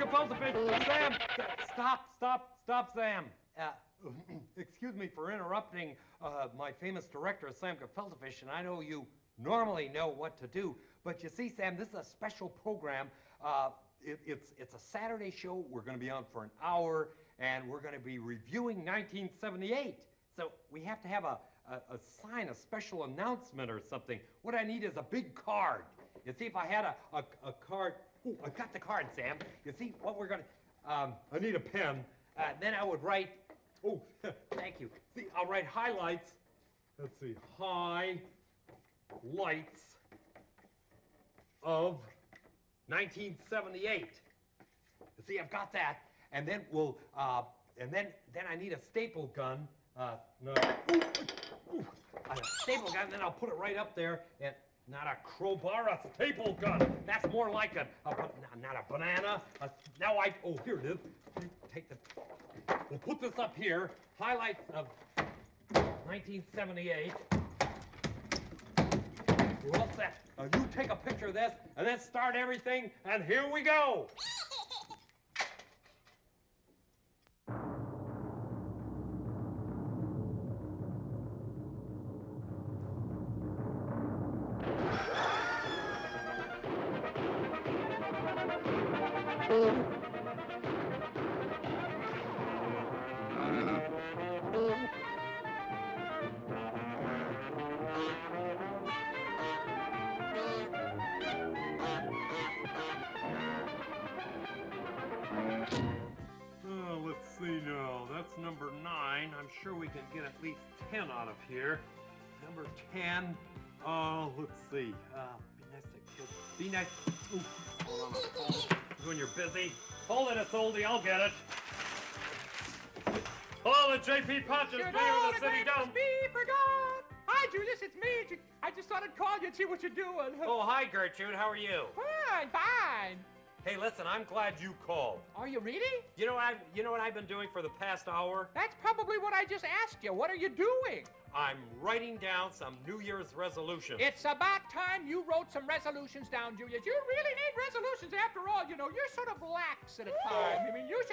Gefilte. Sam, stop, Sam. Excuse me for interrupting my famous director, Sam Gefilte, and I know you normally know what to do, but you see, Sam, this is a special program. It's a Saturday show. We're going to be on for an hour, and we're going to be reviewing 1978. So we have to have a sign, a special announcement or something. What I need is a big card. You see, if I had a card. Ooh, I got the card, Sam. You see what we're going to... I need a pen. Then I would write... Oh, thank you. See, I'll write highlights. Let's see. Highlights of 1978. You see, I've got that. And then we'll... and then I need a staple gun. No. Ooh, a staple gun, and then I'll put it right up there. And not a crowbar, a staple gun. That's more like not a banana. Oh, here it is. We'll put this up here. Highlights of 1978. We're all set. You take a picture of this, and then start everything, and here we go. Let's see now. That's number 9. I'm sure we can get at least 10 out of here. Number 10. Let's see. Be nice. Ooh, hold on a phone. When you're busy. Hold it, it's oldie. I'll get it. Hello, the JP Punch is being with the city dump. Be forgot. Hi, Julius. It's me. I just thought I'd call you and see what you're doing. Oh, hi, Gertrude. How are you? Fine. Hey, listen, I'm glad you called. Are you really? You know what I've been doing for the past hour? That's probably what I just asked you. What are you doing? I'm writing down some New Year's resolutions. It's about time you wrote some resolutions down, Julius. You really need resolutions after all. You know, you're sort of lax at a time. I mean, you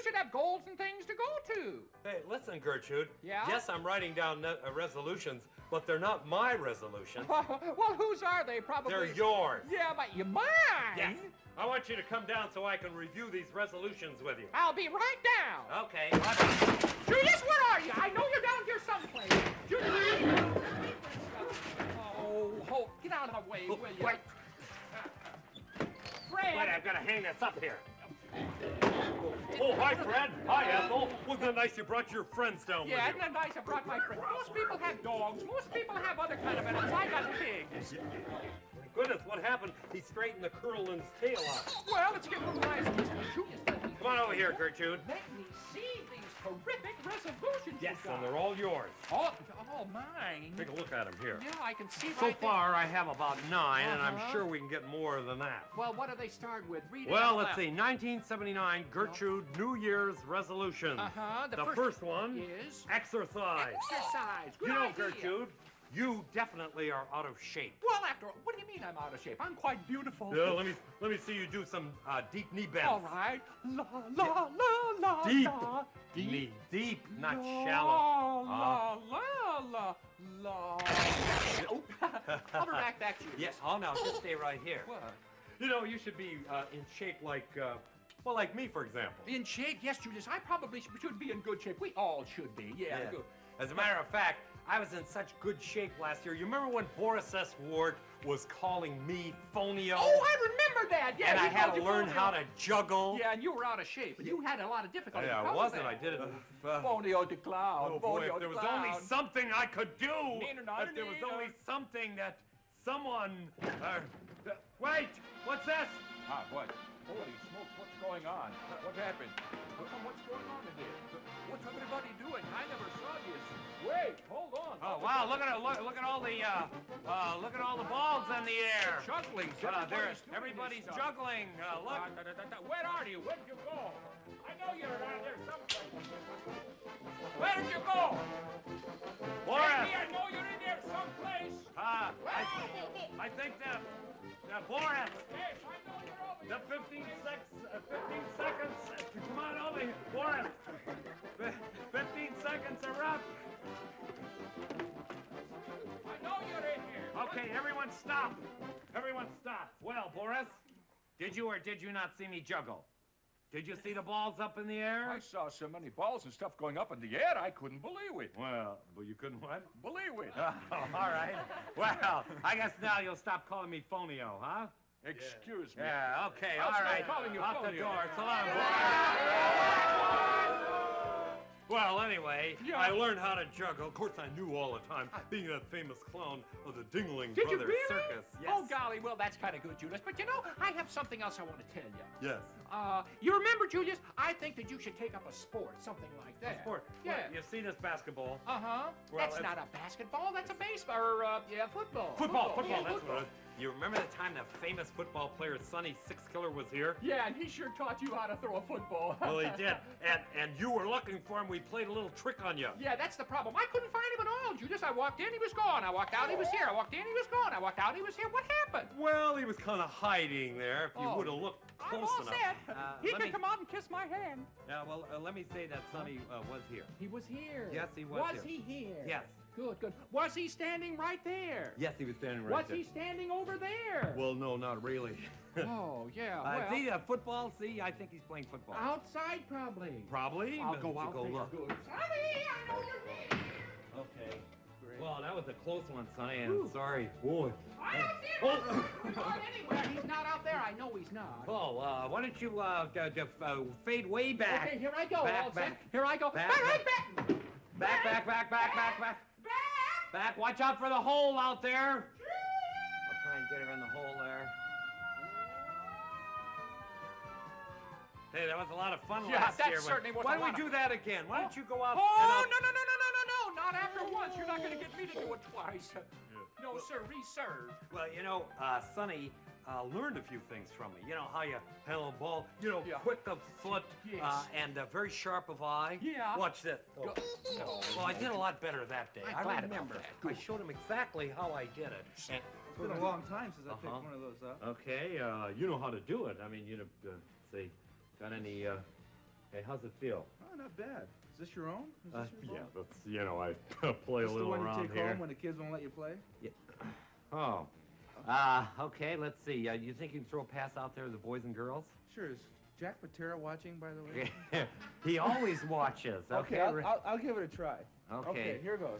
should have goals and things to go to. Hey, listen, Gertrude. Yeah? Yes, I'm writing down resolutions, but they're not my resolutions. Well, whose are they? Probably. They're yours. Yeah, but mine? Yes. I want you to come down so I can review these resolutions with you. I'll be right down. Okay. Julius, where are you? I know you're down here someplace. Julius! Oh, get out of the way, will you? Wait. Fred! Wait, I've got to hang this up here. Oh, hi, Fred. Hi, Ethel. Wasn't it nice you brought your friends down with you? Yeah, isn't it nice I brought my friends? Most people have dogs. Most people have other kind of animals. I got pigs. Goodness, what happened? He straightened the curl in his tail out. Well, it's getting a little nice. Julius, come on over here, Gertrude. Let me see these terrific resolutions. Yes, and they're all yours. All mine. Take a look at them here. Yeah, I can see so right far, I have about 9, and I'm sure we can get more than that. Well, what do they start with? Read it well, out let's loud. see. 1979, Gertrude, New Year's resolutions. The first one is exercise. Exercise. Good you know, idea. Gertrude, you definitely are out of shape. Well, after all, what do you mean I'm out of shape? I'm quite beautiful. Yeah, let me see you do some deep knee bends. All right. La la la la. Deep. La, Deep. Deep, not la, shallow. La la la. Oh, I'll be back to you. Yes. Oh no, just stay right here. What? You know, you should be in shape like, well, like me, for example. In shape? Yes, Julius. I probably should be in good shape. We all should be. Yeah. Good. As a matter of fact, I was in such good shape last year. You remember when Boris S. Ward was calling me Phonio? Oh, I remember that. Yeah. And I had to learn how to juggle. Yeah, and you were out of shape, and you had a lot of difficulty. Yeah, I wasn't. I did it. Phonio the clown. Oh boy, Phonio if there the was clown. only something I could do. If there was only something that someone. Wait, what's this? Ah, what? Holy smokes, what's going on? What happened? What's going on in here? What's everybody doing? I never saw this. Wait, hold on. Oh wow! Look at all the balls in the air. Juggling. Everybody's juggling. Look. Where are you? Where did you go? I know you're around there someplace. Where did you go? Boris. Baby, I know you're in there someplace. I think that Boris. Yes, I know you're over The 15 seconds. Come on over here, Boris. 15 seconds are up. I know you're in here. Okay, everyone stop. Everyone stop. Well, Boris, did you or did you not see me juggle? Did you see the balls up in the air? I saw so many balls and stuff going up in the air, I couldn't believe it. Well, you couldn't what? Believe it. Oh, all right. Well, I guess now you'll stop calling me Phonio, huh? Excuse me. Yeah, okay, I'll all stop right. calling you Out the Phonio. door. So long, boys. Well, anyway, Yeah. I learned how to juggle. Of course, I knew all the time, being that famous clown of the Dingling Did you Brothers really? Circus. Yes. Oh, golly, well, that's kind of good, Julius. But, you know, I have something else I want to tell you. Yes. You remember, Julius, I think that you should take up a sport, something like that. Sport. Yeah. Well, you see this basketball? Uh-huh. Well, That's it's- not a basketball, that's a baseball, or, football. Football, Yeah, that's what it is. You remember the time that famous football player Sonny Six Killer was here? Yeah, and he sure taught you how to throw a football. Well, he did. And you were looking for him. We played a little trick on you. Yeah, that's the problem. I couldn't find him at all, Julius. I walked in, he was gone. I walked out, he was here. I walked in, he was gone. I walked out, he was here. What happened? Well, he was kind of hiding there. If you Oh. would have looked I'm close all enough. set. He let can me- come out and kiss my hand. Let me say that Sonny was here. He was here. Yes, he was Was here. he here? Yes. Good, good. Was he standing right there? Yes, he was standing right Was there. he standing over there? Well, no, not really. Oh, yeah, well. See, football? See, I think he's playing football. Outside, probably. Probably. I'll but go you out go there. look. Good. Sonny, I know you're me. Okay. Great. Well, that was a close one, Sonny, and Ooh. sorry. Boy. I don't see him. He's not anywhere. He's not out there. I know he's not. Oh, why don't you fade way back? Okay, here I go. Back, all set. back. Here I go. Back, All right, back. back. Back. Back. Watch out for the hole out there. I'll try and get her in the hole there. Hey, that was a lot of fun Yeah, last that year. certainly was Why a don't we lot do of- that again? Why don't you go out? Oh, no. Not after once. You're not going to get me to do it twice. No, sir. Reserve. Well, Sonny learned a few things from me. You know how you handle a ball. Yeah. Quick of foot Yes. and very sharp of eye. Yeah. Watch this. Go- Oh. Well, I did a lot better that day. I'm I glad about remember. that. I showed him exactly how I did it. And, It's been a long time since I picked Uh-huh. one of those up. okay, you know how to do it. I mean, say, got any? Hey, how's it feel? Oh, not bad. Is this your own? Is this your Yeah, ball? that's I play a This the little one you around take here. home when the kids won't let you play? Oh. Okay, let's see. You think you can throw a pass out there to the boys and girls? Sure. Is Jack Patera watching, by the way? He always watches. Okay. I'll give it a try. Okay. Here goes.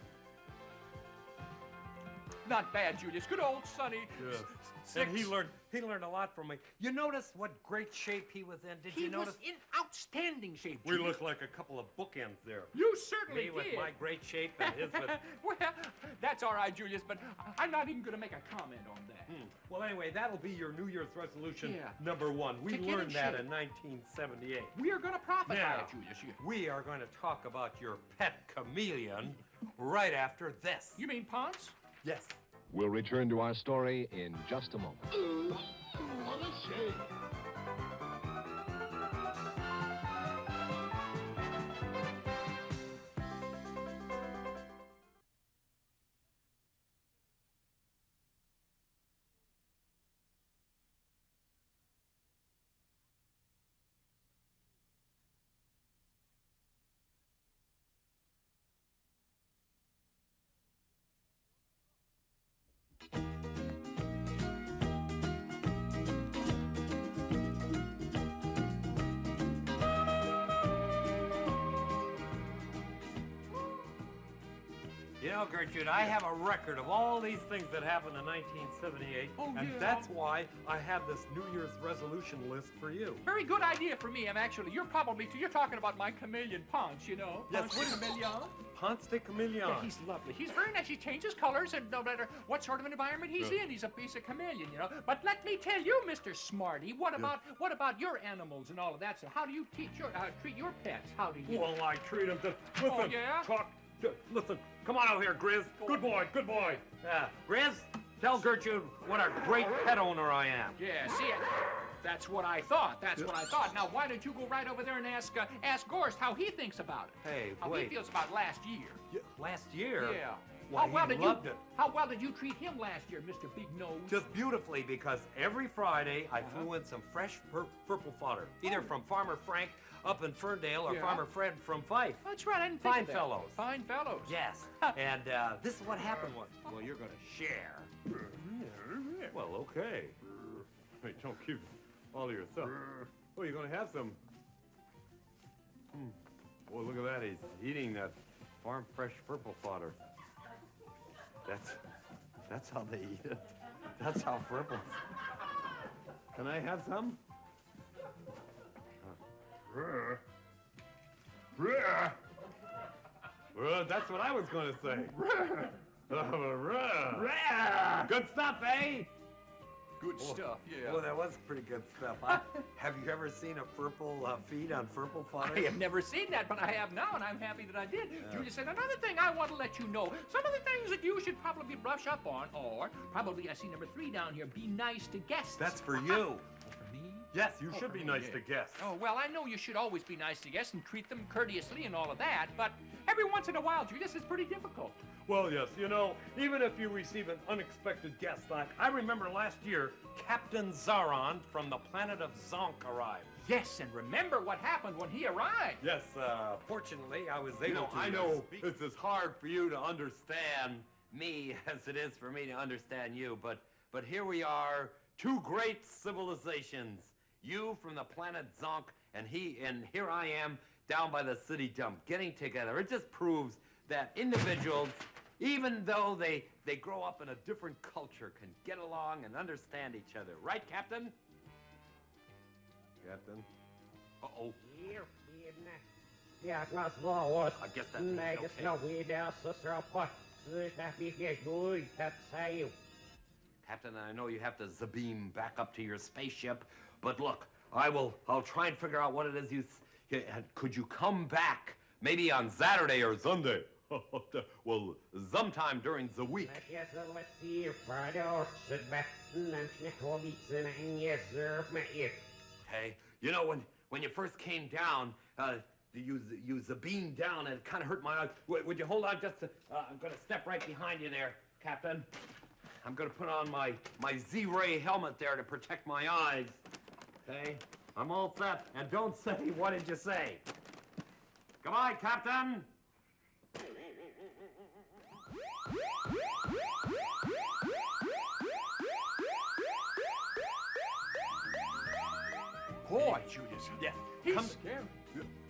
Not bad, Julius. Good old Sonny. Yes. Six. And he learned a lot from me. You notice what great shape he was in? Did He you notice? was in outstanding shape. We Julius. look like a couple of bookends there. You certainly Me with did. my great shape and his with. Well, that's all right, Julius, but I'm not even going to make a comment on that. Well, anyway, that'll be your New Year's resolution Yeah. number one. We To get in learned that shape. in 1978. We are going to profit by Now, it, Julius. we are going to talk about your pet chameleon right after this. You mean Ponce? Yes. We'll return to our story in just a moment. What a shame. You know, Gertrude, I have a record of all these things that happened in 1978, Oh, and yeah. that's why I have this New Year's resolution list for you. Very good idea for me. Actually, you're talking about my chameleon Ponce, you know. Yes, Ponce what the is- chameleon. Ponce de Chameleon. Yeah, he's lovely. He's very nice. He changes colors, and no matter what sort of an environment he's Yeah. in, he's a chameleon, you know. But let me tell you, Mr. Smarty, what about your animals and all of that? So how do you treat your pets? How do you? Well, I treat him to... Listen, Oh, yeah? listen, come on over here, Grizz. Good boy. Grizz, tell Gertrude what a great pet owner I am. Yeah, see it. That's what I thought. Now, why don't you go right over there and ask Gorst how he thinks about it? Hey, How wait. he feels about last year. Last year? Yeah. Why, he loved it. How well did you treat him last year, Mr. Big Nose? Just beautifully, because every Friday I flew in some fresh purple fodder, either from Farmer Frank up in Ferndale or Farmer Fred from Fife. That's right, I didn't think Fine of that. fellows. Fine fellows. Yes, and this is what happened was, well, you're going to share. Well, okay. Hey, don't keep all to yourself. Well, you're going to have some. Well, look at that. He's eating that farm fresh purple fodder. That's how they eat it. That's how purple. Can I have some? Well, that's what I was going to say. Good stuff, eh? Good stuff, yeah. Well, that was pretty good stuff. Have you ever seen a purple feed on purple fodder? I have never seen that, but I have now, and I'm happy that I did. Julius, and another thing I want to let you know, some of the things that you should probably brush up on, or probably, I see number 3 down here, be nice to guests. That's for you. For me? Yes, you should be nice to guests. Oh, well, I know you should always be nice to guests and treat them courteously and all of that, but every once in a while, Julius, it's pretty difficult. Well, yes, you know, even if you receive an unexpected guest, like I remember last year, Captain Zaron from the planet of Zonk arrived. Yes, and remember what happened when he arrived. Yes, fortunately, I was able to. I know speak. it's as hard for you to understand me as it is for me to understand you, but here we are, 2 great civilizations. You from the planet Zonk, and here I am down by the city dump, getting together. It just proves that individuals, even though they grow up in a different culture, can get along and understand each other. Right, Captain? Captain? Uh-oh. I guess that's okay. Captain, I know you have to zabeam back up to your spaceship, but look, I'll try and figure out what it is could you come back maybe on Saturday or Sunday? Well, sometime during the week. Hey, you know, when you first came down, you zabeened down and it kind of hurt my eyes. Would you hold on just I'm going to step right behind you there, Captain. I'm going to put on my Z-ray helmet there to protect my eyes. Okay? I'm all set. And don't say, what did you say? Goodbye, Captain. Boy, Julius. Yeah. He's scary.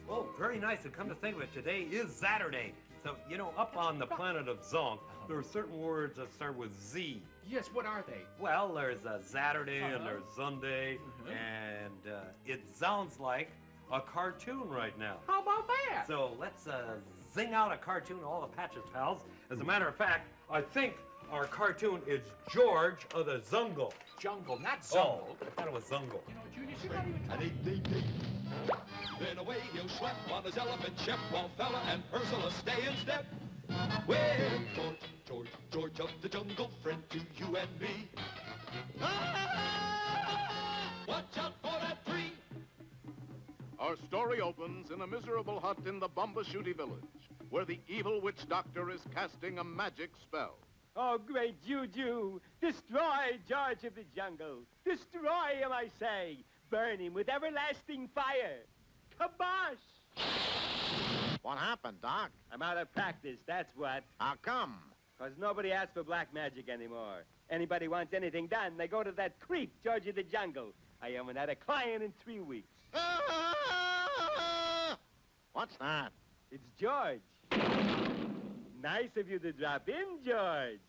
Oh, very nice. And come to think of it, today is Saturday. So, you know, up on the planet of Zonk, there are certain words that start with Z. Yes, what are they? Well, there's a Saturday and there's Sunday, and it sounds like a cartoon right now. How about that? So let's zing out a cartoon, all the Patches pals. As a matter of fact, I think our cartoon is George of the Zungle. Jungle, not Zungle. Oh, I thought it was Zungle. You know, Julius, you're not even And ding. Then away he'll swept on his elephant ship while Fella and Ursula stay in step. Well, George of the jungle, friend to you and me. Ah, watch out for that tree. Our story opens in a miserable hut in the Bombashuti village, where the evil witch doctor is casting a magic spell. Oh, great Juju, destroy George of the jungle. Destroy him, I say. Burn him with everlasting fire. Kabosh! What happened, Doc? I'm out of practice, that's what. How come? 'Cause nobody asks for black magic anymore. Anybody wants anything done, they go to that creep, George of the jungle. I haven't had a client in 3 weeks. What's that? It's George. Nice of you to drop in, George.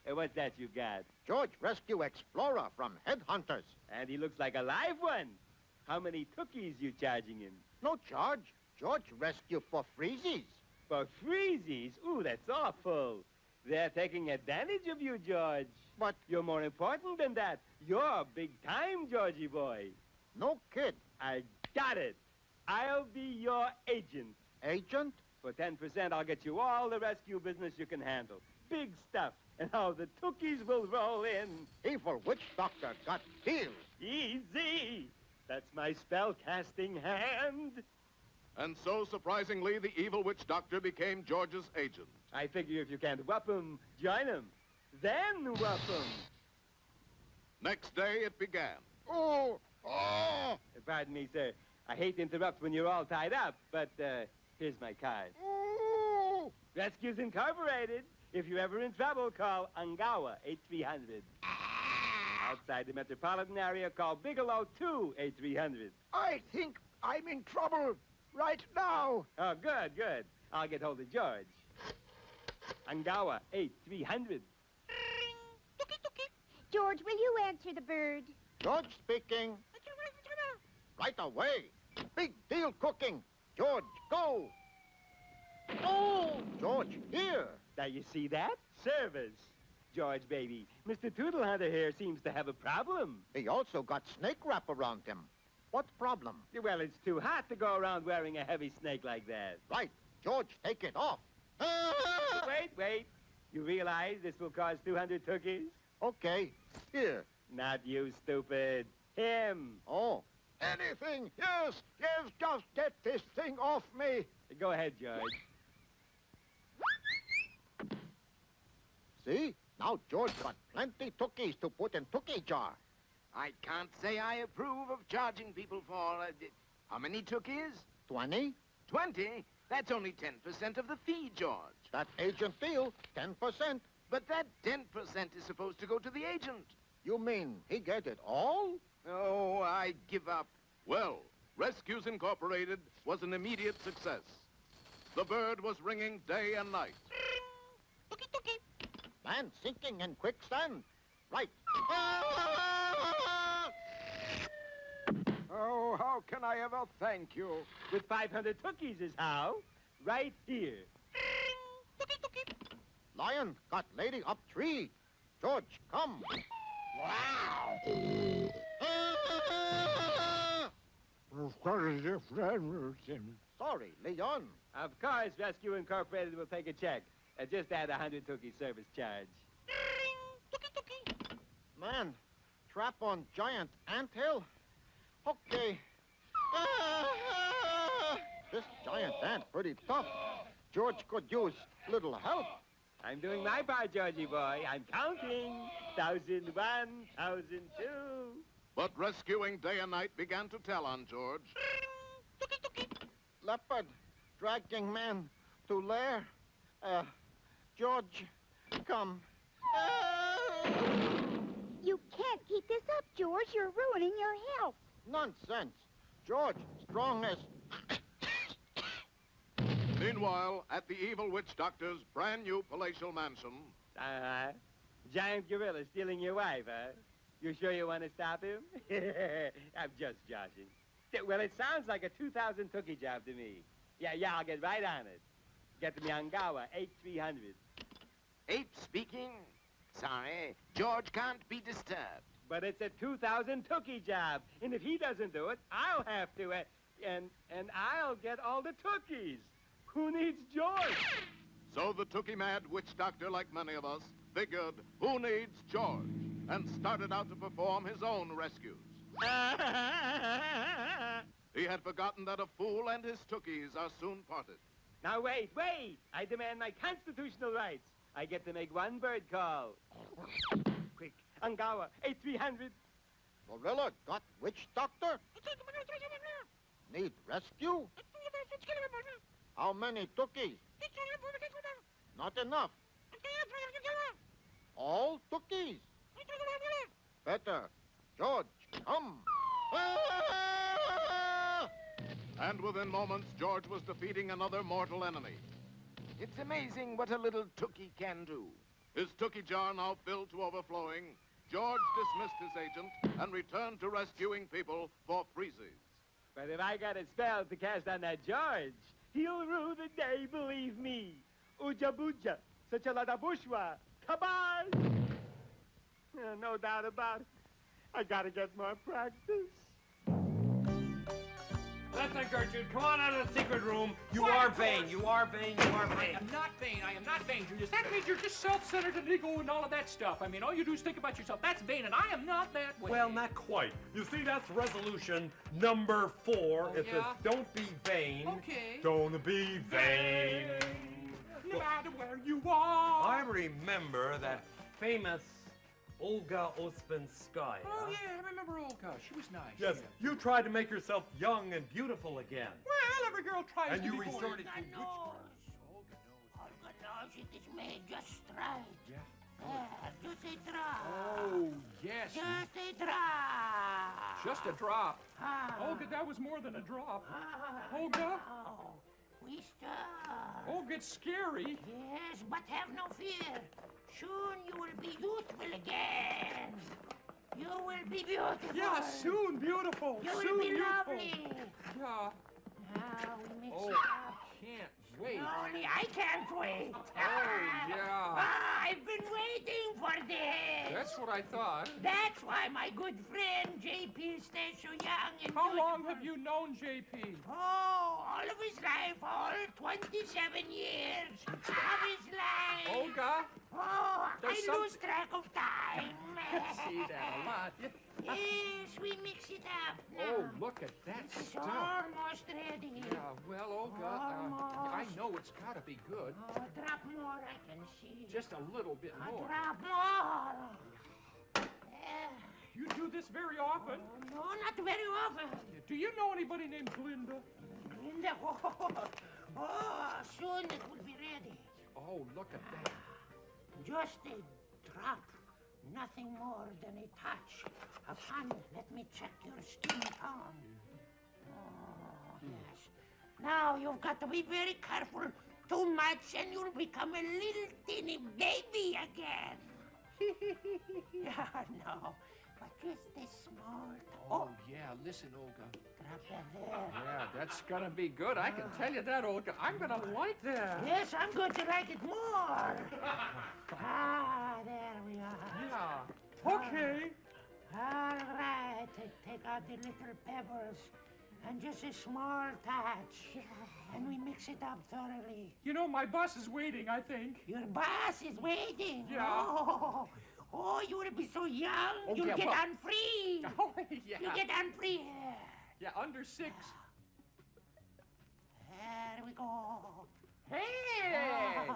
What's that you got? George Rescue Explorer from Headhunters. And he looks like a live one. How many cookies you charging him? No charge. George Rescue for freezies. For freezies? Ooh, that's awful. They're taking advantage of you, George. But You're more important than that. You're big time, Georgie boy. no kid. I got it. I'll be your agent. Agent? For 10%, I'll get you all the rescue business you can handle. Big stuff. And how the tookies will roll in. Evil witch doctor got killed. Easy. That's my spell-casting hand. And so, surprisingly, the evil witch doctor became George's agent. I figure if you can't whoop 'em, join 'em. Then whoop 'em. Next day, it began. Oh! Oh! Pardon me, sir. I hate to interrupt when you're all tied up, but here's my card. Oh! Rescues Incorporated. If you're ever in trouble, call Angawa, 8300. Outside the metropolitan area, call Bigelow, 8300. I think I'm in trouble right now. Oh, good, good. I'll get hold of George. Angawa, 8300. George, will you answer the bird? George speaking. Right away. Big deal cooking. George, go. Oh! George, here. Now, you see that? Service. George, baby, Mr. Toodle Hunter here seems to have a problem. He also got snake wrap around him. What problem? Well, it's too hot to go around wearing a heavy snake like that. Right. George, take it off. Wait. You realize this will cost 200 tookies? Okay. Here. Not you, stupid. Him. Oh. Anything. Yes. Just get this thing off me. Go ahead, George. See? Now George got plenty tookies to put in tookie jar. I can't say I approve of charging people for... how many tookies? 20. 20? That's only 10% of the fee, George. That agent deal, 10%. But that 10% is supposed to go to the agent. You mean he get it all? Oh, I give up. Well, Rescues Incorporated was an immediate success. The bird was ringing day and night. Man sinking in quicksand. Right. Oh, how can I ever thank you? With 500 tookies is how. Right here. Lion got lady up tree. George, come. Wow. Sorry, Leon. Of course, Rescue Incorporated will take a check. Just add 100 tookie service charge. Man, trap on giant anthill? Okay. This giant ant pretty tough. George could use little help. I'm doing my part, Georgie boy. I'm counting. 1,001, 1,002. But rescuing day and night began to tell on George. Leopard, dragging man to lair. George, come. You can't keep this up, George. You're ruining your health. Nonsense. George, strong as... Meanwhile, at the evil witch doctor's brand new palatial mansion... Uh-huh. Giant gorilla stealing your wife, huh? You sure you want to stop him? I'm just joshing. Well, it sounds like a 2,000 tookie job to me. Yeah, I'll get right on it. Get to me Angawa, 8300. Ape speaking. Sorry, George can't be disturbed. But it's a 2,000 tookie job, and if he doesn't do it, I'll have to, and I'll get all the tookies. Who needs George? So the tookie-mad witch doctor, like many of us, figured, who needs George? And started out to perform his own rescues. He had forgotten that a fool and his tookies are soon parted. Now, wait. I demand my constitutional rights. I get to make one bird call. Quick, Angawa, 8300. Gorilla got witch doctor? Need rescue? How many tookies? Not enough. All tookies. Better. George, come. And within moments, George was defeating another mortal enemy. It's amazing what a little tookie can do. His tookie jar now filled to overflowing, George dismissed his agent and returned to rescuing people for freezies. But if I got a spell to cast on that George, he'll rue the day, believe me. Uja buja, such a lot of bourgeois. Kabal! No doubt about it. I gotta get more practice. Listen, Gertrude, come on out of the secret room. You are vain. You are vain. You are vain. I am not vain. I am not vain, Julius. That means you're just self-centered and ego and all of that stuff. I mean, all you do is think about yourself. That's vain, and I am not that way. Well, not quite. You see, that's resolution number 4. It says, don't be vain. Okay. Don't be vain. No matter where you are. I remember that famous Olga Ospinskaya. Oh, yeah, I remember Olga. She was nice. Yes, Yeah. you tried to make yourself young and beautiful again. Well, every girl tries And to you be resorted to Olga knows. Olga knows it is made just right. Yeah. There, just a drop. Oh, yes. Just a drop. Just a drop. Ah. Olga, that was more than a drop. Olga? Oh, we start. Olga, it's scary. Yes, but have no fear. Soon you will be youthful again. You will be beautiful. Yeah, soon beautiful. You soon will be beautiful. lovely. Yeah. Now we mix Oh, it up. can't wait. Only I can't wait. Oh, yeah. I've been waiting for this. That's what I thought. That's why my good friend JP stays so young and How long beautiful. have you known JP? Oh, all of his life, all 27 years of his life. Olga? Oh, There's I lose track of time. See that a lot. Yes, we mix it up. Oh, Now, look at that it's stuff. almost ready. Yeah, well, Olga, I know it's got to be good. Oh, drop more, I can see. Just a little bit more. Drop more. You do this very often. No, not very often. Do you know anybody named Glinda? Linda, oh, soon it will be ready. Oh, look at that. Just a drop, nothing more than a touch. Upon, let me check your skin tone. Oh, yes. Now you've got to be very careful. Too much and you'll become a little teeny baby again. Yeah, no, but just a small. Oh, yeah, listen, Olga. Drop that there. Yeah, that's gonna be good. I can tell you that, Olga. I'm gonna like that. Yes, I'm going to like it more. Ah, there we are. Yeah. Okay. All right, take out the little pebbles and just a small touch. And we mix it up thoroughly. You know, my bus is waiting, I think. Your boss is waiting. Yeah. Oh, you will be so young. Oh, You'll yeah, get well- on free. Oh, yeah. You get on free. Yeah, under 6. There we go. Hey!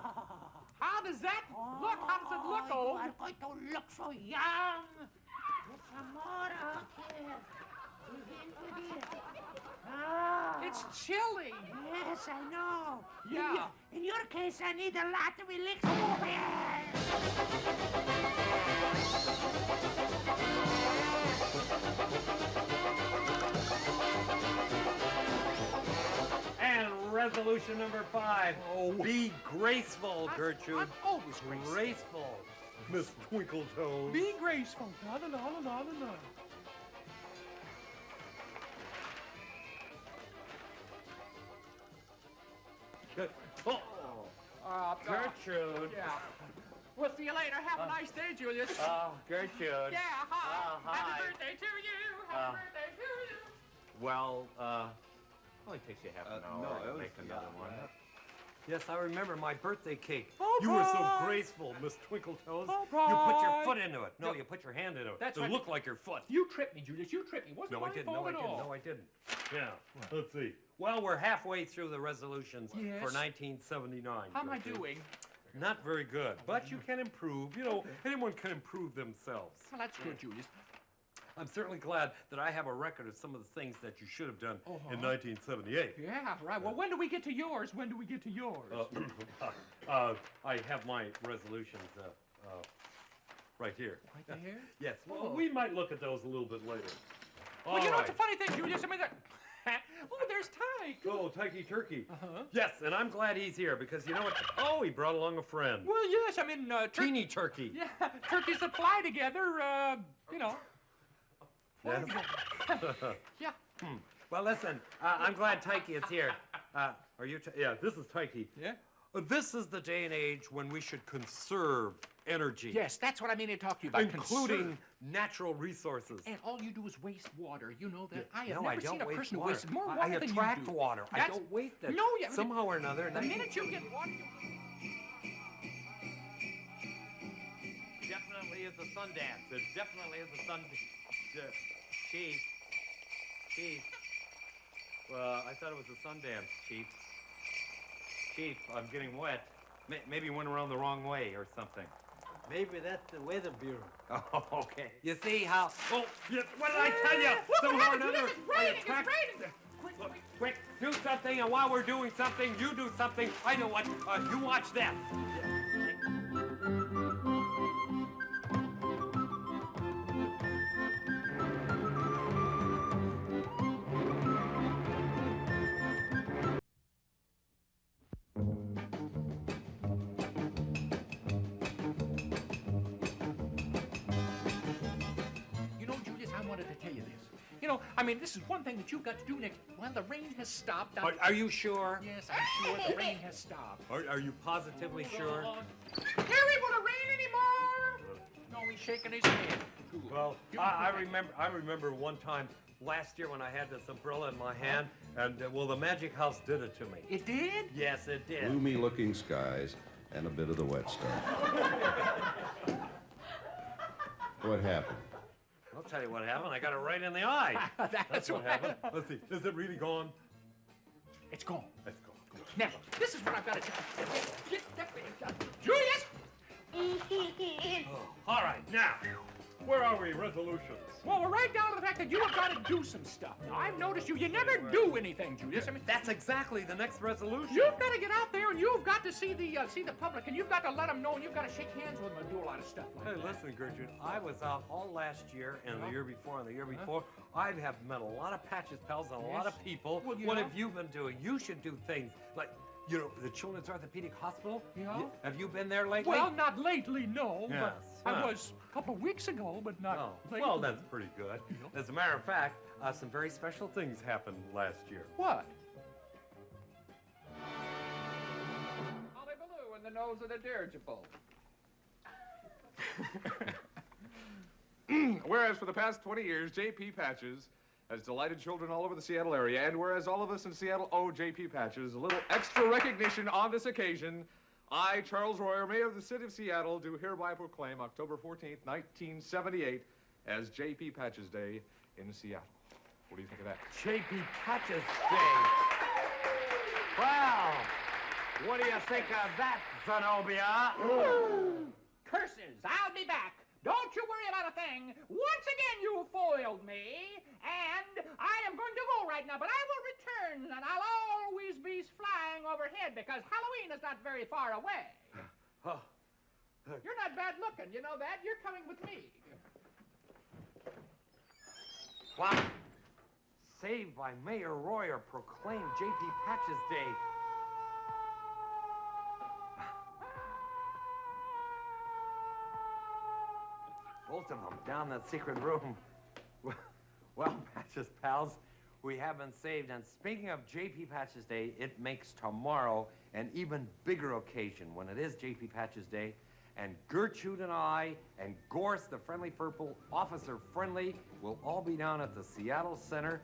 How does that look? How does it look, You Olga? are going to look so young. Put some more out here. Begin with it. Ah. It's chilly. Yes, I know. Yeah. In your case, I need a lot of elixir. And resolution number 5. Be graceful, Gertrude. I'm always graceful. Graceful, Miss Twinkletoes. Be graceful. La la la la la la. Good. Oh, Gertrude. Yeah. We'll see you later. Have a nice day, Julius. Gertrude. Yeah, hi. hi. Happy birthday to you. Happy birthday to you. Well, only takes you half an hour to make another one. Yes, I remember my birthday cake. Oh, you were so boy. graceful, Miss Twinkletoes. Oh, You put your boy. foot into it. No, No. you put your hand into it. That's It right. looked like your foot. You tripped me, Julius. You tripped me. Wasn't No, I my didn't. fault No, I at didn't. all. No, I didn't. Yeah. Let's see. Well, we're halfway through the resolutions Yes. for 1979. How am I Gertrude. doing? Not very good, but you can improve. You know, anyone can improve themselves. Well, that's good, Julius. I'm certainly glad that I have a record of some of the things that you should have done Uh-huh. in 1978. Yeah, right. Well, when do we get to yours? When do we get to yours? I have my resolutions right here. Right there? Yes. Well, Oh. we might look at those a little bit later. Well, you know what's the funny thing, Julius? I mean, oh, there's Tyke. Oh, Tikey Turkey. Uh-huh. Yes, and I'm glad he's here because you know what? Oh, he brought along a friend. Well, yes, I mean, Teeny Turkey. Yeah, turkeys that fly together, you know. Yes. Yeah. Well, listen, I'm glad Tikey is here. Are you? Yeah, this is Tikey. Yeah. This is the day and age when we should conserve energy. Yes, that's what I mean to talk to you about. Including Conserve. natural resources. And all you do is waste water. You know that? I have No, I never don't seen a waste person who water. wastes more water I than you attract do. water. I That's- don't waste it. No, yeah. Somehow or another. The minute you get water, you... Definitely is a Sundance. It definitely is a Sundance. Chief. Well, I thought it was a Sundance, Chief. Chief, I'm getting wet. Maybe went around the wrong way or something. Maybe that's the Weather Bureau. Oh, okay. You see how... Oh, yeah, what did I tell you? Somehow or another, I attract... Look, quick, do something, and while we're doing something, you do something. I know what. You watch this. You know, Julius, I wanted to tell you this. You know, I mean, this is one thing that you've got to do next. Well, the rain has stopped. Are you sure? Yes, I'm sure the rain has stopped. Are you positively sure? Terrible to rain anymore! No, he's shaking his head. Well, I remember one time last year when I had this umbrella in my hand, and, well, the magic house did it to me. It did? Yes, it did. Gloomy-looking skies and a bit of the wet stuff. What happened? I'll tell you what happened. I got it right in the eye. That's what happened. Let's see. Is it really gone? It's gone. It's gone. Now, this is what I've got to tell you. Julius! All right, now, where are we? Resolutions. Well, we're right down to the fact that you have got to do some stuff. Now, I've noticed you never do anything, Julius. I mean, that's exactly the next resolution. You've got to get out there and you've got to see the public, and you've got to let them know, and you've got to shake hands with them and do a lot of stuff like that. Hey, listen, Gertrude, I was out all last year and the year before and the year before. I have met a lot of Patches pals and a lot of people. Well, What have you been doing? You should do things like, you know, the Children's Orthopedic Hospital. Yeah. Have you been there lately? Well, not lately, no. Yes. But I was a couple of weeks ago, but not lately. Well, that's pretty good. As a matter of fact, some very special things happened last year. What? Holly Baloo in the nose of the dirigible. Whereas for the past 20 years, J.P. Patches has delighted children all over the Seattle area, and whereas all of us in Seattle owe J.P. Patches a little extra recognition on this occasion, I, Charles Royer, Mayor of the City of Seattle, do hereby proclaim October 14th, 1978 as J.P. Patches Day in Seattle. What do you think of that? J.P. Patches Day. Well, what do you think of that, Zenobia? Curses, I'll be back. Don't you worry about a thing. Once again, you foiled me, and I am going to go right now, but I will return, and I'll always be flying overhead because Halloween is not very far away. You're not bad looking, you know that? You're coming with me. Wow. Saved by Mayor Royer proclaimed J.P. Patches Day. Both of them down that secret room. Well, Patches pals, we have been saved. And speaking of J.P. Patches Day, it makes tomorrow an even bigger occasion when it is J.P. Patches Day. And Gertrude and I and Gorse, the Friendly Purple Officer Friendly, will all be down at the Seattle Center.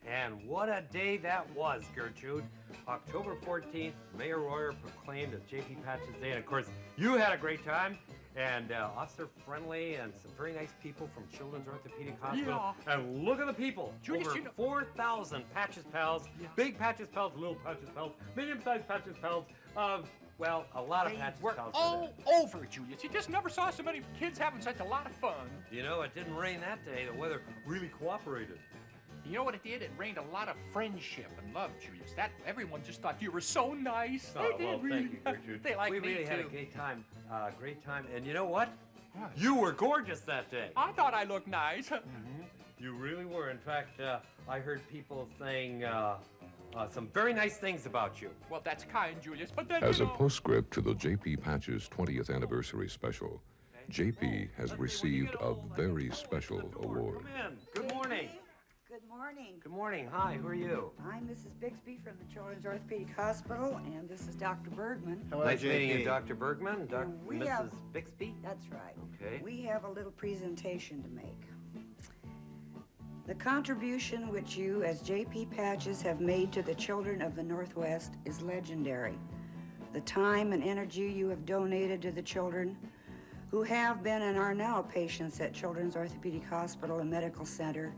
And what a day that was, Gertrude. October 14th, Mayor Royer proclaimed as J.P. Patches Day. And of course, you had a great time. And Officer Friendly and some very nice people from Children's Orthopedic Hospital. Yeah. And look at the people. Julius, Over you know- 4,000 Patches pals. Yeah. Big Patches pals, little Patches pals, medium-sized Patches pals. Well, a lot of Patches We're pals. all over, Julius. You just never saw so many kids having such a lot of fun. You know, it didn't rain that day. The weather really cooperated. You know what it did? It rained a lot of friendship and love, Julius. That everyone just thought you were so nice. Oh, They did, well, really. thank you, Gertrude. They liked we me really had a too. great time. And you know what? What? You were gorgeous that day. I thought I looked nice. You really were. In fact, I heard people saying some very nice things about you. Well, that's kind, Julius. But then, As you a know... postscript to the J.P. Patches 20th anniversary special, J.P. has received a very special award. Come in. Good morning. Good morning. morning. Good morning. Hi, who are you? I'm Mrs. Bixby from the Children's Orthopedic Hospital, and this is Dr. Bergman. Nice meeting you, Dr. Bergman. We Mrs. have- Bixby? That's right. Okay. We have a little presentation to make. The contribution which you, as J.P. Patches, have made to the children of the Northwest is legendary. The time and energy you have donated to the children who have been and are now patients at Children's Orthopedic Hospital and Medical Center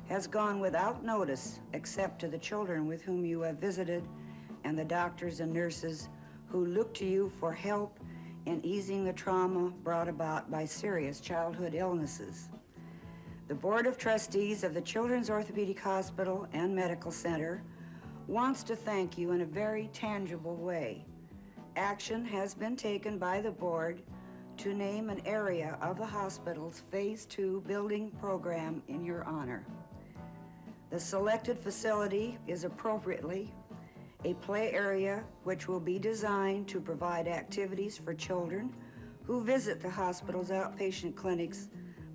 has gone without notice except to the children with whom you have visited and the doctors and nurses who look to you for help in easing the trauma brought about by serious childhood illnesses. The Board of Trustees of the Children's Orthopedic Hospital and Medical Center wants to thank you in a very tangible way. Action has been taken by the board to name an area of the hospital's Phase 2 building program in your honor. The selected facility is appropriately a play area which will be designed to provide activities for children who visit the hospital's outpatient clinics,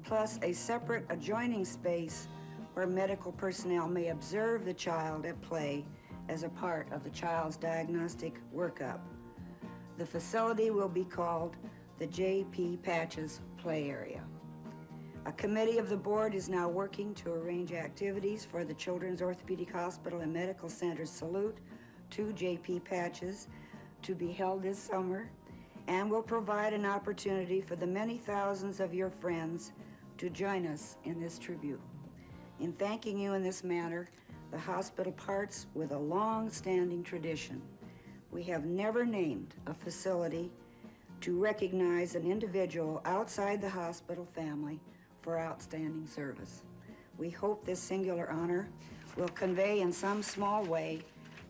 plus a separate adjoining space where medical personnel may observe the child at play as a part of the child's diagnostic workup. The facility will be called the J.P. Patches Play Area. A committee of the board is now working to arrange activities for the Children's Orthopedic Hospital and Medical Center's salute to J.P. Patches to be held this summer, and will provide an opportunity for the many thousands of your friends to join us in this tribute. In thanking you in this manner, the hospital parts with a long-standing tradition. We have never named a facility to recognize an individual outside the hospital family for outstanding service. We hope this singular honor will convey in some small way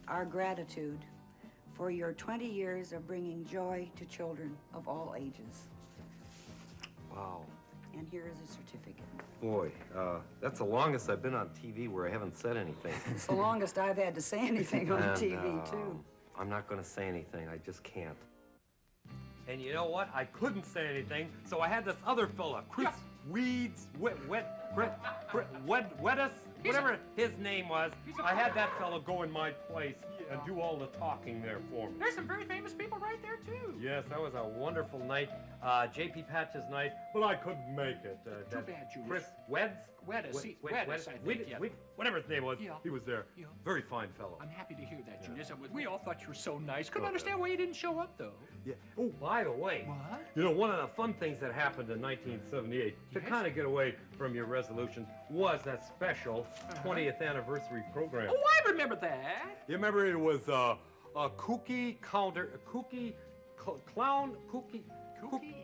our gratitude for your 20 years of bringing joy to children of all ages. Wow. And here is a certificate. Boy, that's the longest I've been on TV where I haven't said anything. It's the longest I've had to say anything on And, TV, too. I'm not going to say anything. I just can't. And you know what? I couldn't say anything, so I had this other fella, Chris Weeds, Weddus, whatever his name was. I had that fella go in my place and do all the talking there for me. There's some very famous people right there, too. Yes, that was a wonderful night, J.P. Patches night, but I couldn't make it. Too bad, Julius. Chris Weds? Weddus, I think, yeah. Whatever his name was, Yeah. he was there. Yeah. Very fine fellow. I'm happy to hear that, Julius. We all thought you were so nice. Couldn't understand why you didn't show up, though. Yeah. Oh, by the way, What? you know, one of the fun things that happened in 1978 to kind of get away from your resolution was that special 20th anniversary program. Oh, I remember that. You remember it was a cookie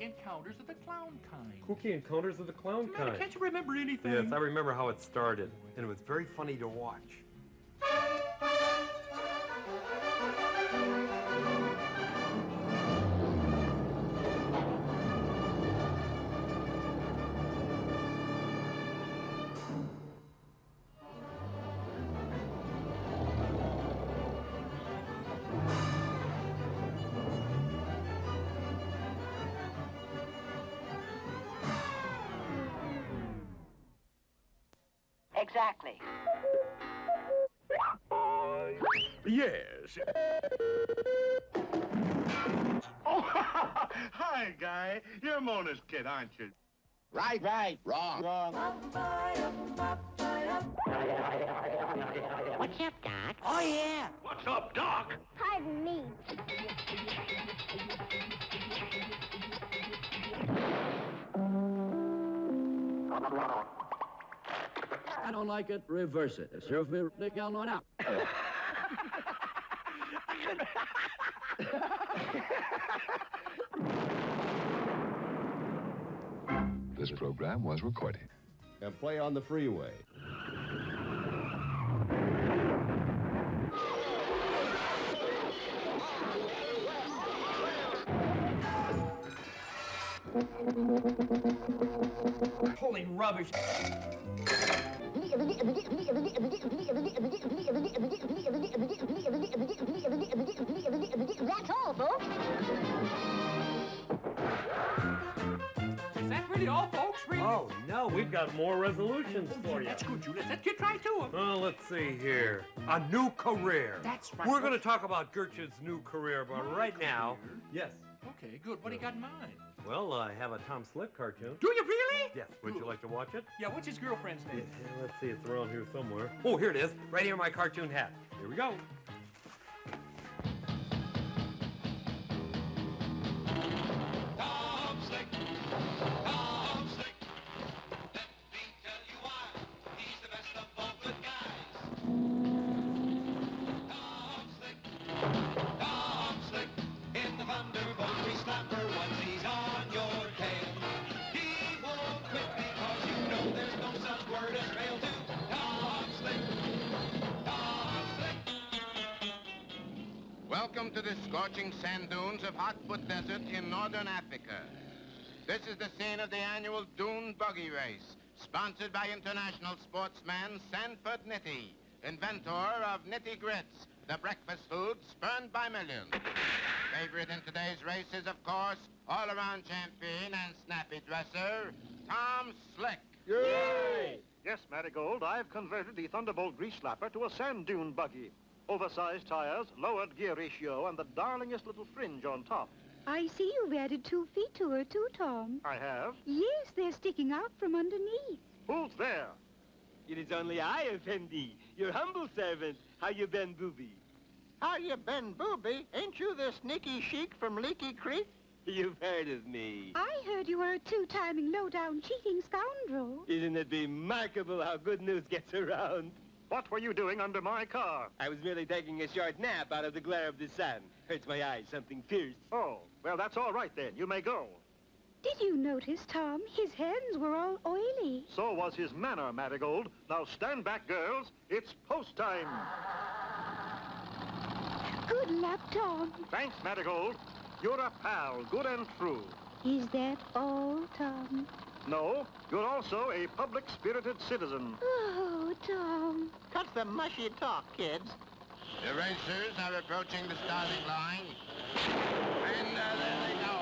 Encounters of the Clown kind. Cookie Encounters of the Clown Man, kind. can't you remember anything? Yes, I remember how it started, and it was very funny to watch. Exactly. Yes. Oh, hi, Guy. You're Mona's kid, aren't you? Right. Wrong. What's up, Doc? Oh, yeah. What's up, Doc? Pardon me. I don't like it. Reverse it. Serve me Nick on out. This program was recorded. And play on the freeway. Holy rubbish. That's all, folks. Is that really all, folks? Really? Oh, no, we've got more resolutions for you. That's good, Julius. Let's get right to them. Oh, let's see here. A new career. That's right. We're going to talk about Gertrude's new career, but right now... Yes. Okay, good. What do you got in mind? Well, I have a Tom Slick cartoon. Do you really? Yes. Would you like to watch it? Yeah, what's his girlfriend's name? Let's see. It's around here somewhere. Oh, here it is. Right here in my cartoon hat. Here we go. Tom Slick, Tom Slick. Let me tell you why. He's the best of all good guys. Tom Slick, in the thunderbolt re-slapper. Once he's on your tail, he won't quit because you know there's no such word as fail to. Tom Slick, Tom Slick. Welcome to the scorching sand dunes of Hotfoot Desert in northern Africa. This is the scene of the annual Dune Buggy Race, sponsored by international sportsman Sanford Nitti, inventor of Nitti Grits, the breakfast food spurned by millions. Favorite in today's race is, of course, all-around champion and snappy dresser, Tom Slick. Yay! Yes, Marigold, I've converted the Thunderbolt grease slapper to a sand dune buggy. Oversized tires, lowered gear ratio, and the darlingest little fringe on top. I see you've added 2 feet to her, too, Tom. I have? Yes, they're sticking out from underneath. Who's there? It is only I, Effendi, your humble servant. How you been, booby? How you been, booby? Ain't you the sneaky sheik from Leaky Creek? You've heard of me. I heard you were a 2-timing, low-down, cheating scoundrel. Isn't it remarkable how good news gets around? What were you doing under my car? I was merely taking a short nap out of the glare of the sun. Hurts my eyes, something fierce. Oh, well, that's all right then. You may go. Did you notice, Tom? His hands were all oily. So was his manner, Marigold. Now stand back, girls. It's post time. Good luck, Tom. Thanks, Marigold. You're a pal, good and true. Is that all, Tom? No, you're also a public-spirited citizen. Oh, Tom. Cut the mushy talk, kids. The racers are approaching the starting line. And there they go.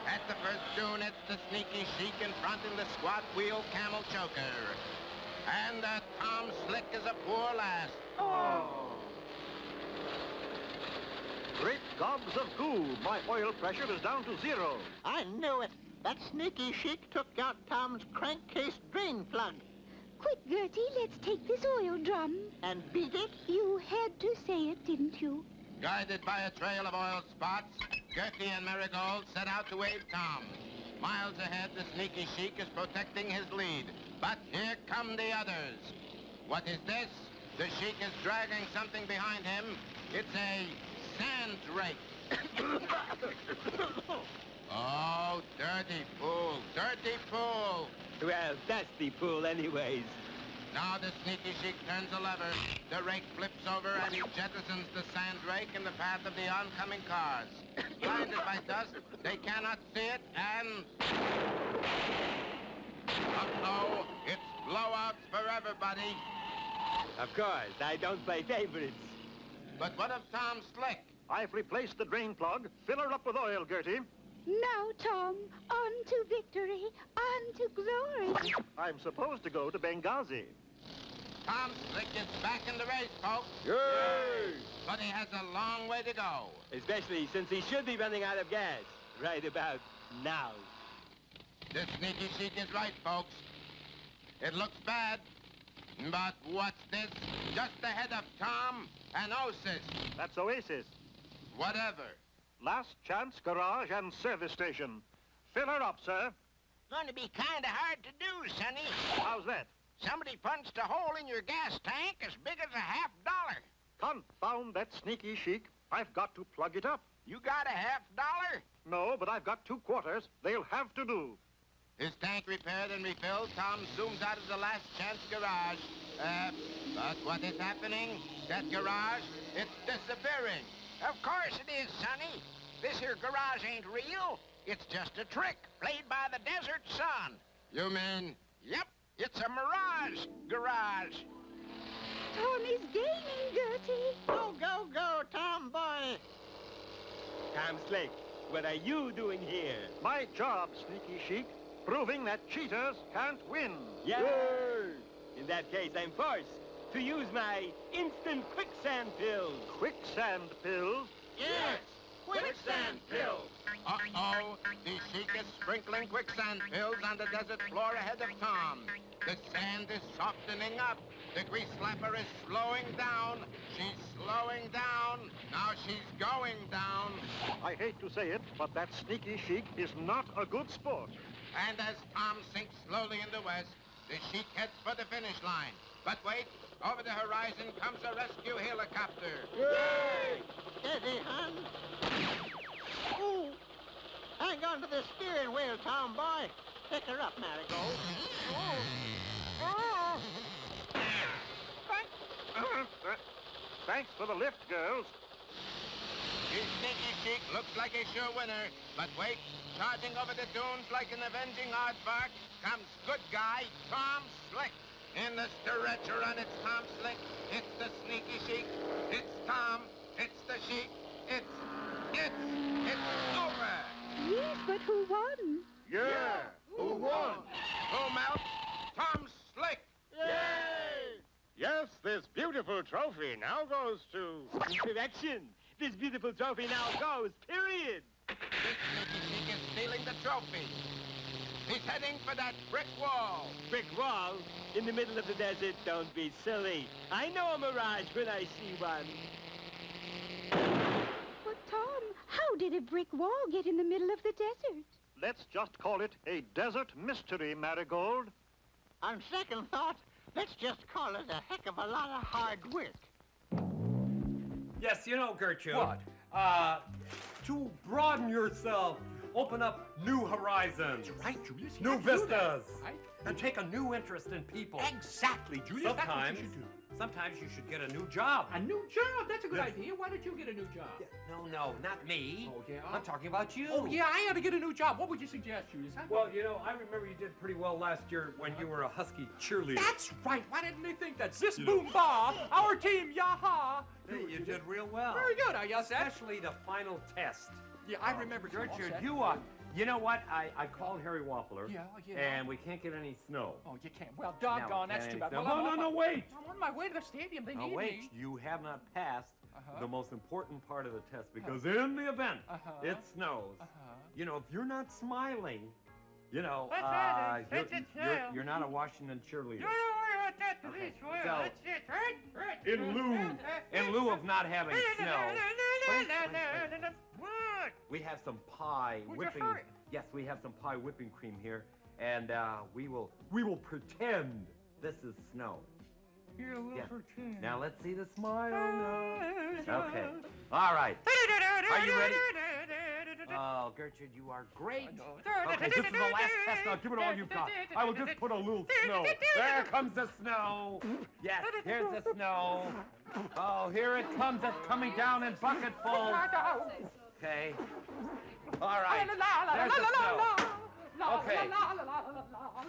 At the first dune, it's the sneaky sheik confronting the squat wheel camel choker. And Tom Slick is a poor last. Oh. Great gobs of goo. My oil pressure is down to 0. I knew it. That sneaky sheik took out Tom's crankcase drain plug. Quick, Gertie, let's take this oil drum. And beat it? You had to say it, didn't you? Guided by a trail of oil spots, Gertie and Marigold set out to aid Tom. Miles ahead, the sneaky sheik is protecting his lead. But here come the others. What is this? The sheik is dragging something behind him. It's a sand rake. Oh, dirty pool, dirty pool. Well, dusty pool anyways. Now the sneaky sheik turns a lever. The rake flips over and he jettisons the sand rake in the path of the oncoming cars. Blinded by dust, they cannot see it, and... Uh-oh, it's blowouts for everybody. Of course, I don't play favorites. But what of Tom Slick? I've replaced the drain plug. Fill her up with oil, Gertie. Now, Tom, on to victory, on to glory. I'm supposed to go to Benghazi. Tom Slick is back in the race, folks. Yay! But he has a long way to go. Especially since he should be running out of gas right about now. The sneaky sheik is right, folks. It looks bad. But what's this? Just ahead of Tom, an Oasis. That's Oasis. Whatever. Last chance garage and service station. Fill her up, sir. Going to be kind of hard to do, Sonny. How's that? Somebody punched a hole in your gas tank as big as $50. Confound that sneaky sheik. I've got to plug it up. You got $50? No, but I've got 2 quarters. They'll have to do. His tank repaired and refilled, Tom zooms out of the last chance garage. But what is happening? That garage, it's disappearing. Of course it is, Sonny. This here garage ain't real. It's just a trick played by the desert sun. You mean? Yep, it's a mirage garage. Tom is gaining, Gertie. Go, go, go, Tom boy. Tom Slick, what are you doing here? My job, sneaky sheik. proving that cheaters can't win. Yay! In that case, I'm forced to use my instant quicksand pills. Quicksand pills? Yes, quicksand pills. Uh-oh, the Sheik is sprinkling quicksand pills on the desert floor ahead of Tom. The sand is softening up. The grease slapper is slowing down. She's slowing down. Now she's going down. I hate to say it, but that sneaky Sheik is not a good sport. And as Tom sinks slowly in the west, the Sheik heads for the finish line. But wait, over the horizon comes a rescue helicopter. Yay! Steady, hon. Ooh. Hang on to the steering wheel, Tom boy. Pick her up, Marigold. Oh. Oh. Thanks for the lift, girls. The sneaky Sheik looks like a sure winner. But wait, charging over the dunes like an avenging aardvark comes good guy Tom Slick. In the stretcher run, it's Tom Slick. It's the sneaky Sheik. It's Tom. It's the Sheik. It's over. Yes, but who won? Yeah. Who won? Who melts? Tom Slick. Yay! Yes, this beautiful trophy now goes to... Correction. This beautiful trophy now goes, period. This sneaky Sheik is stealing the trophy. He's heading for that brick wall. Brick wall? In the middle of the desert? Don't be silly. I know a mirage when I see one. But, Tom, how did a brick wall get in the middle of the desert? Let's just call it a desert mystery, Marigold. On second thought, let's just call it a heck of a lot of hard work. Yes, you know, Gertrude. What? To broaden yourself, open up new horizons. That's right, Julius. New vistas. Right? And take a new interest in people. Exactly, Julius. That's what you should do. Sometimes you should get a new job. A new job? That's a good idea. Why don't you get a new job? No, not me. Oh, yeah? I'm talking about you. Oh, yeah, I ought to get a new job. What would you suggest, Julius? Well, you know, I remember you did pretty well last year when you were a Husky cheerleader. That's right. Why didn't they think that? Zis boom ba, our team, yaha. Hey, you did real well. Very good, I guess. Especially the final test. Yeah, I remember. Gertrude, you know what? I called Harry Wampler. Yeah. And we can't get any snow. Oh, you can't. Well, doggone, that's too bad. Well, no, wait. I'm on my way to the stadium. They need wait. me. You have not passed the most important part of the test because in the event it snows, you know, if you're not smiling, you know, you're not a Washington cheerleader. So, in lieu of not having snow, we have some pie whipping. Yes, we have some pie whipping cream here, and we will pretend this is snow. Yes. Now let's see the smile. Okay. All right. Are you ready? Oh, Gertrude, you are great. Okay, this is the last test. Now give it all you've got. I will just put a little snow. There comes the snow. Yes, here's the snow. Oh, here it comes. It's coming down in bucketfuls. Okay. All right. There's the snow. Okay.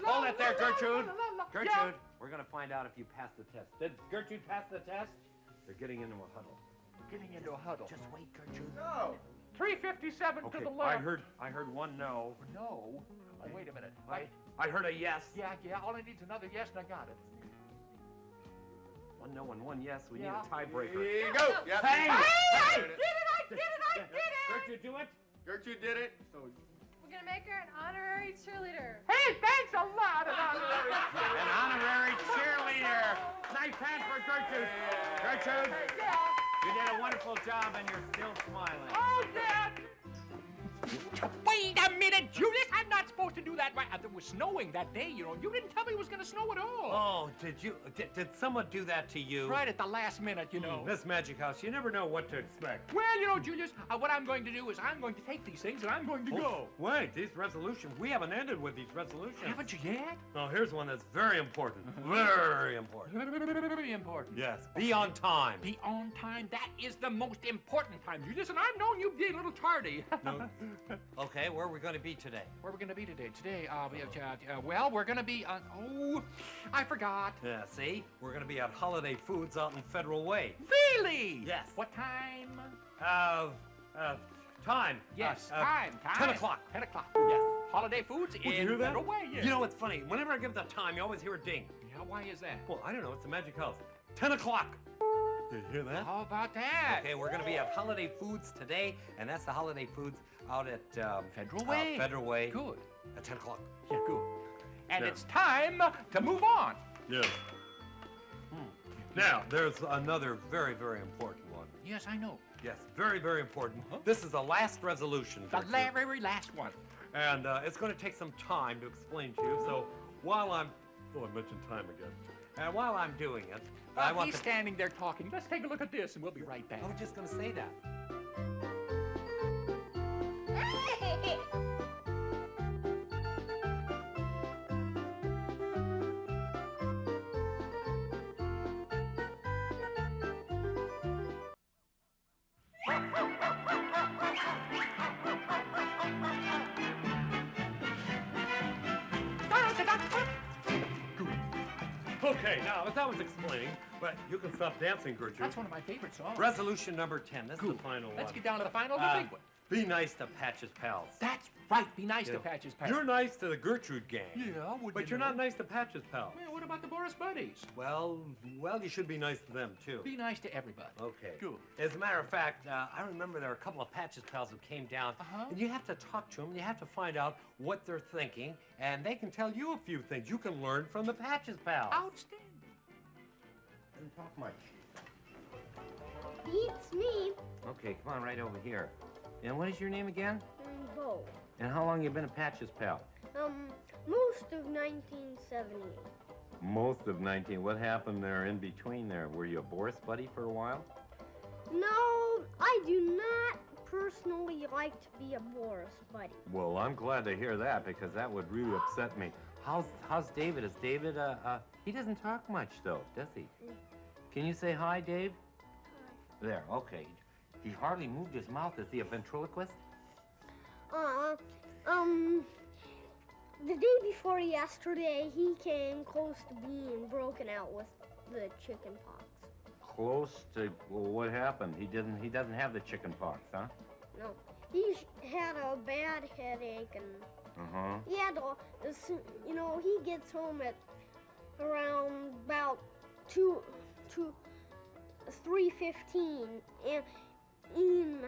Hold it there, Gertrude. Gertrude, we're going to find out if you passed the test. Did Gertrude pass the test? They're getting into a huddle. Getting into a huddle. Just wait, Gertrude. No. 357 okay, to the left. I heard one no. No. Oh, wait a minute. I heard a yes. Yeah. All I need is another yes, and I got it. One no and one yes. We need a tiebreaker. Here you go. Yep. Hey! I did it! Gertrude, do it. Gertrude did it. So we're gonna make her an honorary cheerleader. Hey, thanks a lot, an honorary cheerleader. An honorary cheerleader. Nice hand for Gertrude. Gertrude, you did a wonderful job, and you're still smiling. Oh, Dad! Wait a minute, Julius! I'm not supposed to do that. Right? It was snowing that day, you know. You didn't tell me it was going to snow at all. Oh, did you? Did someone do that to you? Right at the last minute, you know. This magic house, you never know what to expect. Well, you know, Julius, what I'm going to do is I'm going to take these things and I'm going to go. Wait, these resolutions. We haven't ended with these resolutions. Haven't you yet? No, here's one that's very important. Very important. Very important. Yes. Be on time. Be on time. That is the most important time, Julius. And I've known you be a little tardy. No. Okay, where are we going to be today? Where are we going to be today? Well, we're going to be on... Oh, I forgot. Yeah, see? We're going to be at Holiday Foods out in Federal Way. Really? Yes. What time? Time. Yes, time. 10 o'clock. 10 o'clock. Yes. holiday foods you in hear that? Federal Way. Yeah. You know what's funny? Whenever I give the time, you always hear a ding. Yeah, why is that? Well, I don't know. It's a magic house. 10 o'clock. You hear that? How about that? Okay, we're going to be at Holiday Foods today, and that's the Holiday Foods out at Federal Way. Federal Way. Good. At 10 o'clock. Yeah, good. And Yeah. it's time to move on. Yeah. Now, there's another very, very important one. Yes, I know. Yes, very, very important. This is the last resolution. The Gertrude. very last one. And it's going to take some time to explain to you. So while I'm... Oh, I mentioned time again. And while I'm doing it, I want he's to... standing there talking. Let's take a look at this, and we'll be right back. I was just going to say that. Okay, now, as I was explaining, but you can stop dancing, Gertrude. That's one of my favorite songs. Resolution number 10. This is the final one. Let's get down to the final, the big one. Be nice to Patch's pals. That's right. Be nice to Patch's pals. You're nice to the Gertrude gang. Yeah, wouldn't But you you're know? not nice to Patch's pals. Well, what about the Boris buddies? Well, you should be nice to them, too. Be nice to everybody. Okay. Good. As a matter of fact, I remember there were a couple of Patch's pals who came down, and you have to talk to them, and you have to find out what they're thinking, and they can tell you a few things you can learn from the Patch's pals. Outstanding. Didn't talk much. Beats me. Okay, come on right over here. And what is your name again? Bo. And how long you been a Patch's pal? Most of 1978. Most of 19. What happened there in between there? Were you a Boris buddy for a while? No, I do not personally like to be a Boris buddy. Well, I'm glad to hear that because that would really upset me. How's David? Is David, he doesn't talk much though, does he? Can you say hi, Dave? Hi. There, okay. He hardly moved his mouth. Is he a ventriloquist? The day before yesterday, he came close to being broken out with the chicken pox. Close to, well, what happened? He doesn't have the chicken pox, huh? No, he had a bad headache and he had to, he gets home at around about 3:15 and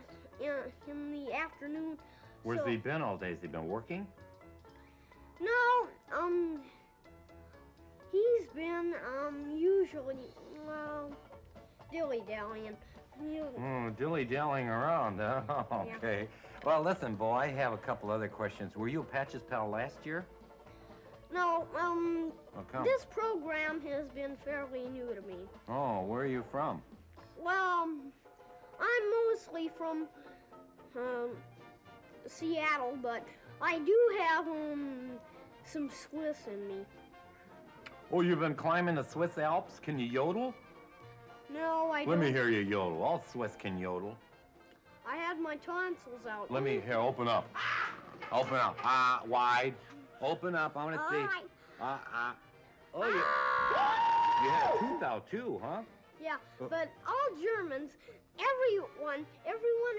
in the afternoon. Where's he been all day? Has he been working? No, he's been usually dilly-dallying. Dilly-dallying around, huh? Okay. Well, listen, Bo, I have a couple other questions. Were you a Patch's pal last year? No, come? this program has been fairly new to me. Oh, where are you from? Well, I'm mostly from Seattle, but I do have some Swiss in me. Oh, you've been climbing the Swiss Alps? Can you yodel? No, I don't. Let me hear you yodel. All Swiss can yodel. I had my tonsils out. Let me hear. Open up. Open up. Wide. Open up. I want to see. Oh, you had a tooth out too, huh? Yeah, but all Germans, everyone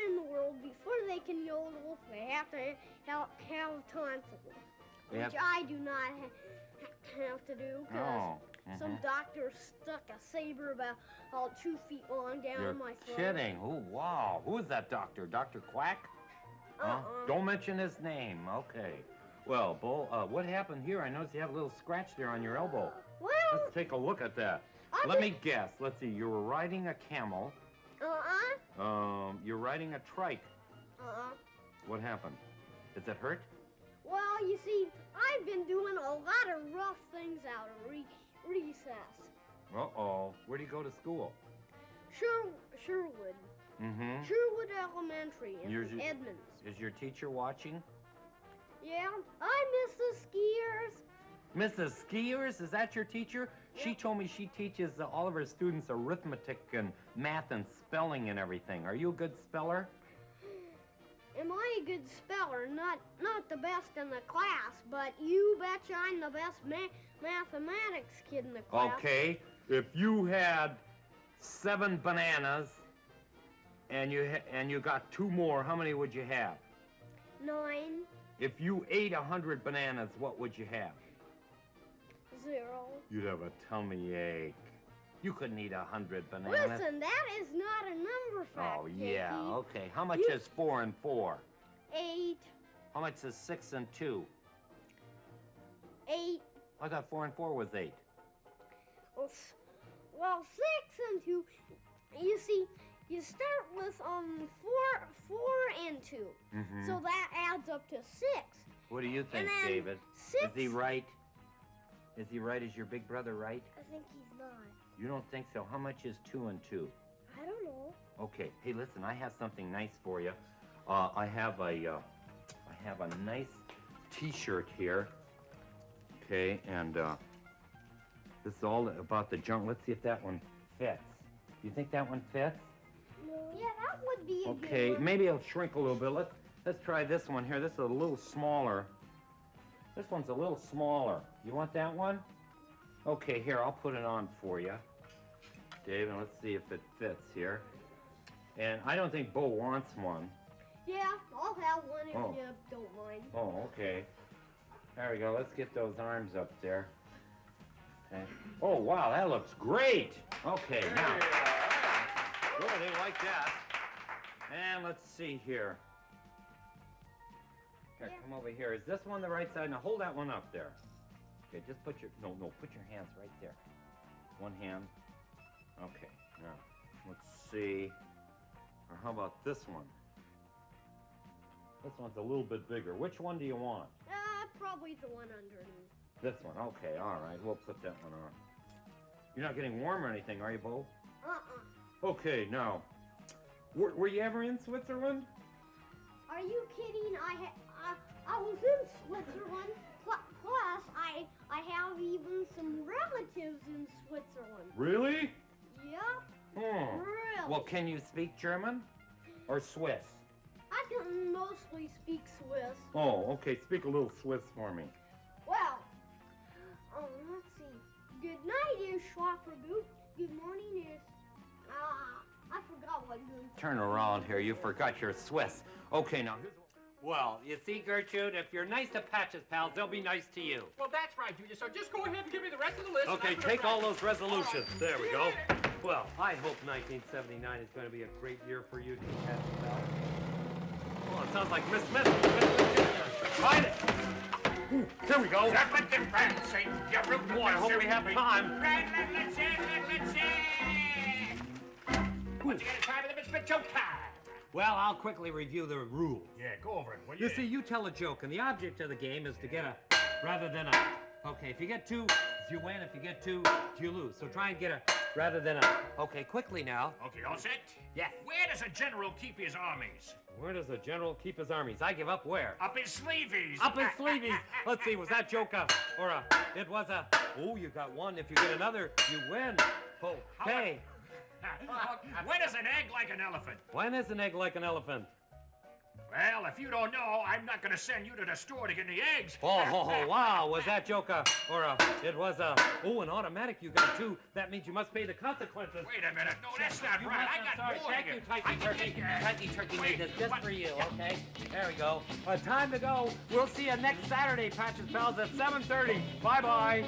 in the world, before they can yodel, they have to have tonsils, which I do not have to do because some doctor stuck a saber about 2 feet long down my throat. You're kidding. Oh, wow. Who is that doctor? Dr. Quack? Don't mention his name. Okay. Well, Bo, what happened here? I noticed you have a little scratch there on your elbow. Well, let's take a look at that. Let me guess. Let's see. You were riding a camel. You're riding a trike. What happened? Is it hurt? Well, you see, I've been doing a lot of rough things out of recess. Uh-oh. Where do you go to school? Sherwood. Mm-hmm. Sherwood Elementary in Edmonds. Is your teacher watching? Yeah, I miss the skiers. Mrs. Skiers, is that your teacher? Yep. She told me she teaches all of her students arithmetic and math and spelling and everything. Are you a good speller? Am I a good speller? Not the best in the class, but you betcha I'm the best mathematics kid in the class. Okay, if you had 7 bananas and you got 2 more, how many would you have? 9. If you ate 100 bananas, what would you have? 0. You'd have a tummy ache. You couldn't eat 100 bananas. Listen, that is not a number fact. Oh, yeah, Jakey. okay. How much is 4 and 4? 8. How much is 6 and 2? 8. I thought 4 and 4 was 8. Well, 6 and 2. You see, you start with 4 and 2. Mhm. So that adds up to 6. What do you think, And then David? 6. Is he right? Is he right? Is your big brother right? I think he's not. You don't think so? How much is 2 and 2? I don't know. Okay. Hey, listen, I have something nice for you. I have a nice T-shirt here. Okay, and this is all about the junk. Let's see if that one fits. You think that one fits? Yeah, that would be a Okay, good one. maybe it'll shrink a little bit. Let's try this one here. This is a little smaller. This one's a little smaller. You want that one? Okay, here, I'll put it on for you, Dave, and let's see if it fits here. And I don't think Bo wants one. Yeah, I'll have one if Oh. you don't mind. Oh, okay. There we go. Let's get those arms up there. Okay. Oh, wow, that looks great. Okay, now. Good, they like that. And let's see here. Here, come over here. Is this one the right side? Now hold that one up there. Okay, just put your, no, put your hands right there. One hand. Okay, now, let's see. Or how about this one? This one's a little bit bigger. Which one do you want? Probably the one underneath. This one. Okay, all right. We'll put that one on. You're not getting warm or anything, are you, Bo? Okay, now, were you ever in Switzerland? Are you kidding? I was in Switzerland. Plus, I have even some relatives in Switzerland. Really? Yep. Really? Well, can you speak German or Swiss? I can mostly speak Swiss. Oh, okay. Speak a little Swiss for me. Well, let's see. Good night is Schwafferboot. Good morning is... I forgot what good. Turn around here. You forgot your Swiss. Okay, now here's well, you see, Gertrude, if you're nice to Patch's pals, they'll be nice to you. Well, that's right, Junior. So just go ahead and give me the rest of the list. Okay, take all those resolutions. There we go. Well, I hope 1979 is going to be a great year for you, Patch's pals. Oh, it sounds like Miss Smith. Find it. Ooh, here we go. Boy, I hope we have time. Let's see. Once again, it's time for the Miss Smith joke time. Well, I'll quickly review the rules. Yeah, go over it, will You see, you tell a joke, and the object of the game is to get a rather than a. Okay, if you get 2, you win. If you get 2, you lose. So try and get a rather than a. Okay, quickly now. Okay, all set? Yes. Where does a general keep his armies? Where does a general keep his armies? I give up where? Up his sleeveys. Up his sleeveys. Let's see, was that joke or a? It was a. Oh, you got one. If you get another, you win. Okay. When is an egg like an elephant? When is an egg like an elephant? Well, if you don't know, I'm not going to send you to the store to get any eggs. Oh, wow. Was that joke or a? It was a. Oh, an automatic. You got 2. That means you must pay the consequences. Wait a minute. No, that's not right. I got more Thank here. you, Typey Turkey. Typey Turkey made this just for you, okay? There we go. Time to go. We'll see you next Saturday, Patch's Pals, at 7:30. Bye-bye.